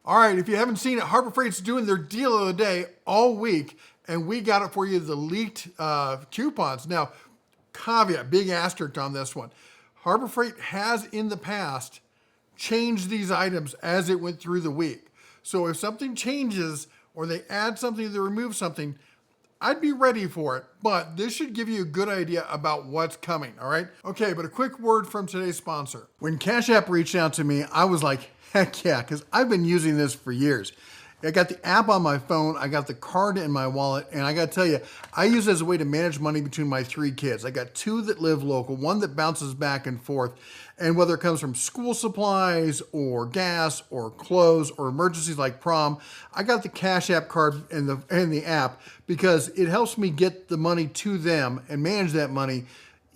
All right, if you haven't seen it, Harbor Freight's doing their deal of the day all week, and we got it for you, the leaked coupons. Now, caveat, big asterisk on this one. Harbor Freight has in the past changed these items as it went through the week. So if something changes or they add something, they remove something, I'd be ready for it, but this should give you a good idea about what's coming, all right? Okay, but a quick word from today's sponsor. When Cash App reached out to me, I was like, heck yeah, because I've been using this for years. I got the app on my phone, I got the card in my wallet, and I gotta tell you, I use it as a way to manage money between my 3 kids. I got 2 that live local, 1 that bounces back and forth, and whether it comes from school supplies or gas or clothes or emergencies like prom, I got the Cash App card in the app because it helps me get the money to them and manage that money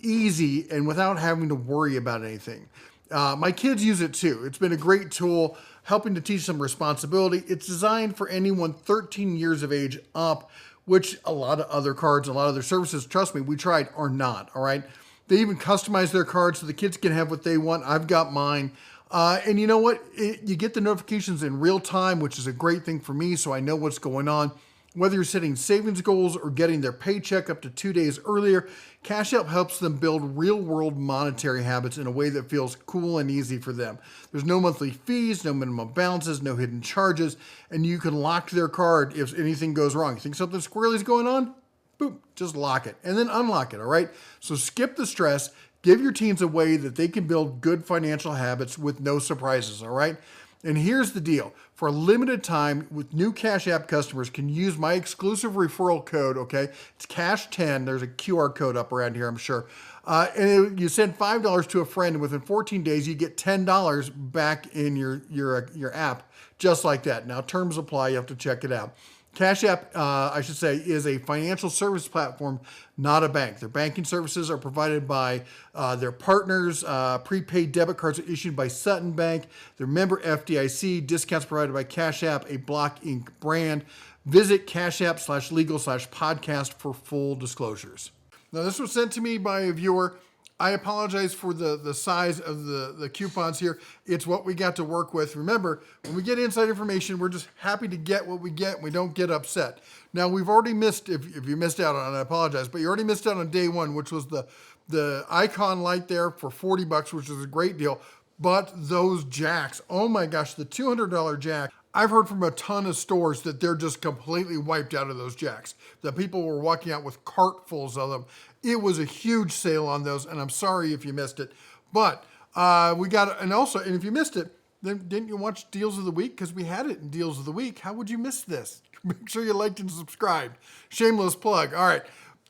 easy and without having to worry about anything. My kids use it too. It's been a great tool, helping to teach them responsibility. It's designed for anyone 13 years of age up, which a lot of other cards, a lot of other services, trust me, we tried, are not, all right? They even customize their cards so the kids can have what they want. I've got mine. And you know what? You get the notifications in real time, which is a great thing for me, so I know what's going on. Whether you're setting savings goals or getting their paycheck up to 2 days earlier, Cash App helps them build real-world monetary habits in a way that feels cool and easy for them. There's no monthly fees, no minimum balances, no hidden charges, and you can lock their card if anything goes wrong. You think something squirrely is going on? Boop, just lock it and then unlock it, all right? So skip the stress. Give your teens a way that they can build good financial habits with no surprises, all right? And here's the deal. For a limited time, with new Cash App customers can use my exclusive referral code, okay? It's CASH10. There's a QR code up around here, I'm sure. You send $5 to a friend, and within 14 days, you get $10 back in your app, just like that. Now, terms apply. You have to check it out. Cash App, I should say, is a financial service platform, not a bank. Their banking services are provided by their partners. Prepaid debit cards are issued by Sutton Bank. They're member FDIC. Discounts provided by Cash App, a Block Inc. brand. Visit cashapp.com/legal/podcast for full disclosures. Now, this was sent to me by a viewer. I apologize for the size of the coupons here. It's what we got to work with. Remember, when we get inside information, we're just happy to get what we get and we don't get upset. Now, we've already missed, if you missed out on it, I apologize, but you already missed out on day one, which was the icon light there for $40, which is a great deal. But those jacks, oh my gosh, the $200 jack, I've heard from a ton of stores that they're just completely wiped out of those jacks. That people were walking out with cartfuls of them. It was a huge sale on those, and I'm sorry if you missed it. But we got it, and if you missed it, then didn't you watch Deals of the Week? Because we had it in Deals of the Week. How would you miss this? Make sure you liked and subscribed. Shameless plug. All right.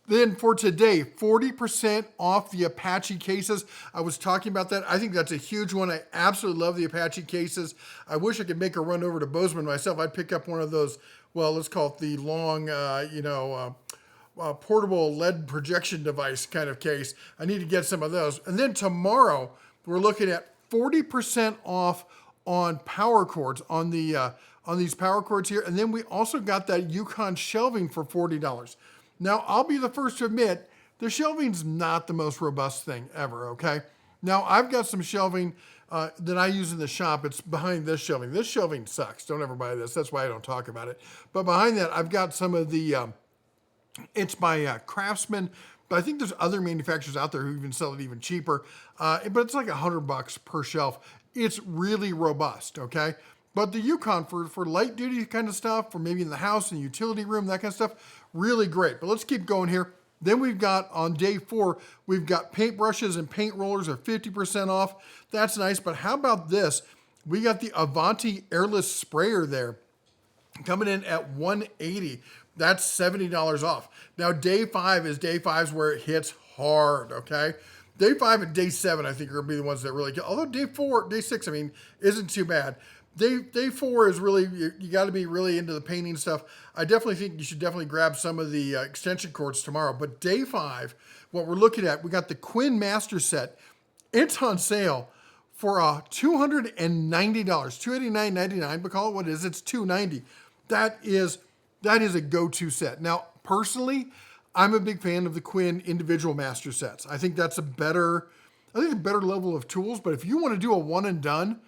Then for today, 40% off the Apache cases. I was talking about that. I think that's a huge one. I absolutely love the Apache cases. I wish I could make a run over to Bozeman myself. I'd pick up one of those, well, let's call it the long, portable LED projection device kind of case. I need to get some of those. And then tomorrow, we're looking at 40% off on power cords, on these power cords here. And then we also got that Yukon shelving for $40. Now, I'll be the first to admit, the shelving's not the most robust thing ever, okay? Now, I've got some shelving that I use in the shop. It's behind this shelving. This shelving sucks. Don't ever buy this. That's why I don't talk about it. But behind that, I've got some of the, it's by Craftsman, but I think there's other manufacturers out there who even sell it even cheaper. But it's like $100 per shelf. It's really robust, okay? But the Yukon for light duty kind of stuff, for maybe in the house and utility room, that kind of stuff, really great. But let's keep going here. Then we've got on day 4, we've got paintbrushes and paint rollers are 50% off. That's nice. But how about this? We got the Avanti airless sprayer there coming in at $180. That's $70 off. Now day 5 is where it hits hard, okay? Day 5 and day 7, I think, are going to be the ones that really get, although day 6, isn't too bad. Day 4 is really, you got to be really into the painting stuff. I definitely think you should definitely grab some of the extension cords tomorrow. But day 5, what we're looking at, we got the Quinn Master Set. It's on sale for $290, $289.99, but call it what it is. It's $290. That is a go-to set. Now, personally, I'm a big fan of the Quinn individual master sets. I think that's a better level of tools. But if you want to do a one and done,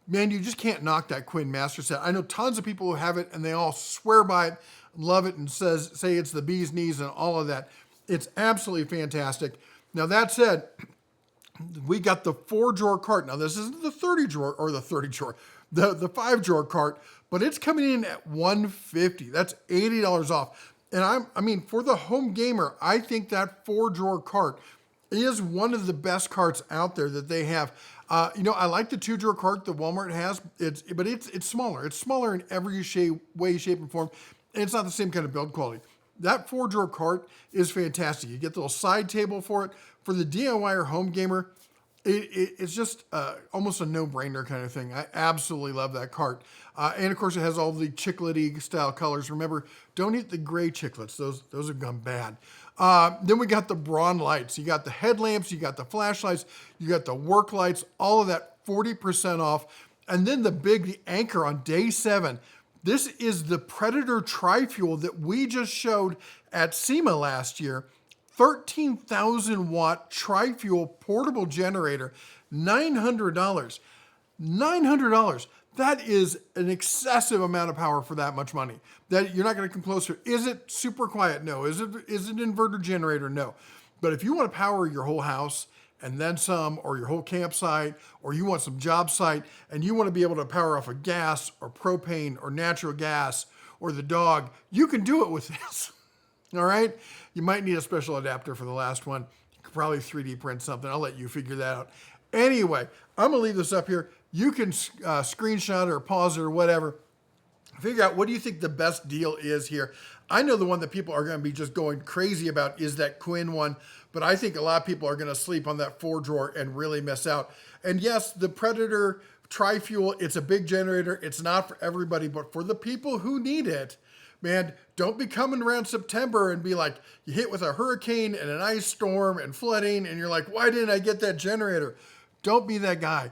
man, you just can't knock that Quinn Master Set. I know tons of people who have it and they all swear by it, love it, and say it's the bee's knees and all of that. It's absolutely fantastic. Now that said, we got the 4-drawer cart. Now this isn't the 30 drawer or the 30 drawer, the 5-drawer cart, but it's coming in at $150. That's $80 off. And I mean, for the home gamer, I think that 4-drawer cart is one of the best carts out there that they have. I like the 2-drawer cart that Walmart has, but it's smaller. It's smaller in every way, shape, and form, and it's not the same kind of build quality. That 4-drawer cart is fantastic. You get the little side table for it. For the DIY or home gamer, it's just almost a no-brainer kind of thing. I absolutely love that cart. And of course, it has all the chiclety style colors. Remember, don't eat the gray chiclets. Those have gone bad. Then we got the Braun lights. You got the headlamps, you got the flashlights, you got the work lights, all of that 40% off. And then the anchor on day 7. This is the Predator Tri-Fuel that we just showed at SEMA last year. 13,000 watt Tri-Fuel portable generator, $900. $900. That is an excessive amount of power for that much money. That you're not going to come closer. Is it super quiet? No. Is it an inverter generator? No. But if you want to power your whole house and then some, or your whole campsite, or you want some job site, and you want to be able to power off of gas or propane or natural gas or the dog, you can do it with this. All right? You might need a special adapter for the last one. You could probably 3D print something. I'll let you figure that out. Anyway, I'm going to leave this up here. You can screenshot it or pause it or whatever. Figure out what do you think the best deal is here. I know the one that people are going to be just going crazy about is that Quinn one, but I think a lot of people are going to sleep on that 4-drawer and really miss out. And yes, the Predator Tri-Fuel, it's a big generator. It's not for everybody, but for the people who need it, man, don't be coming around September and be like, you hit with a hurricane and an ice storm and flooding, and you're like, why didn't I get that generator? Don't be that guy.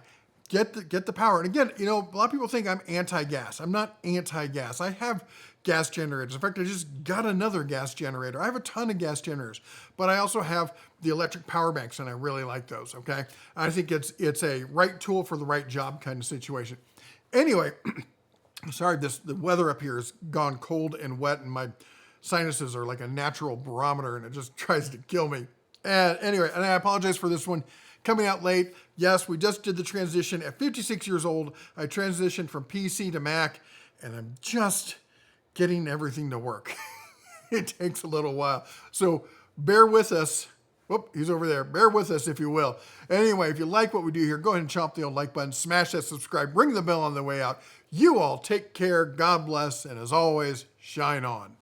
Get the power. And again, a lot of people think I'm anti-gas. I'm not anti-gas. I have gas generators. In fact, I just got another gas generator. I have a ton of gas generators, but I also have the electric power banks, and I really like those, okay? I think it's a right tool for the right job kind of situation. Anyway, sorry, the weather up here has gone cold and wet, and my sinuses are like a natural barometer, and it just tries to kill me. And anyway, and I apologize for this one coming out late. Yes, we just did the transition. At 56 years old, I transitioned from PC to Mac, and I'm just getting everything to work. It takes a little while. So bear with us. Whoop, he's over there. Bear with us, if you will. Anyway, if you like what we do here, go ahead and chomp the old like button, smash that subscribe, ring the bell on the way out. You all take care, God bless, and as always, shine on.